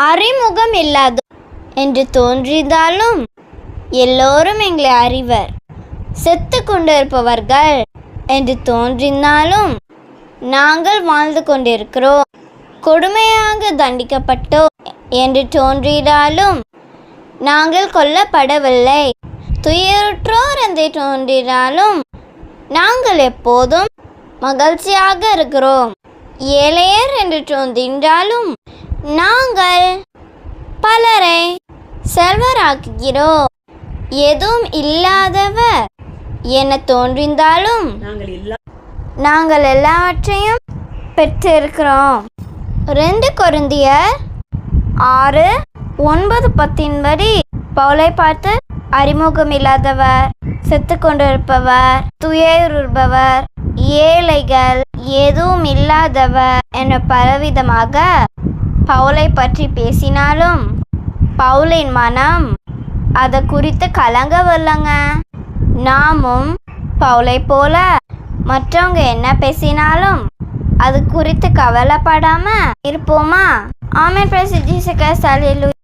அறிமுகம் இல்லாத என்று தோன்றினாலும் எல்லோரும் எங்களை அறிவர். செத்து கொண்டிருப்பவர்கள் என்று தோன்றினாலும் நாங்கள் வாழ்ந்து கொண்டிருக்கிறோம். கொடுமையாக தண்டிக்கப்பட்டோம் என்று தோன்றினாலும் நாங்கள் கொல்லப்படவில்லை. துயருற்றோர் என்று தோன்றினாலும் நாங்கள் எப்போதும் மகிழ்ச்சியாக இருக்கிறோம். ஏழையர் என்று தோன்றினாலும் நாங்கள் பலரை செல்வராக்குகிறோம். எதுவும் இல்லாதவர் என தோன்றினாலும் நாங்கள் எல்லாவற்றையும் பெற்றிருக்கிறோம். 2 கொரிந்தியர் 6:9-10 படி பவுலை பார்த்து அறிமுகமில்லாதவர், செத்து கொண்டிருப்பவர், துயருறுபவர், ஏழைகள், எதுவும் இல்லாதவர் என பலவிதமாக பவுலை பற்றி பேசினாலும் பவுலின் மனம் அதை குறித்து கலங்கவில்லைங்க. நாமும் பவுலை போல மற்றவங்க என்ன பேசினாலும் அது குறித்து கவலைப்படாம இருப்போமா? ஆமென். Praise Jesus. ஹல்லேலூயா.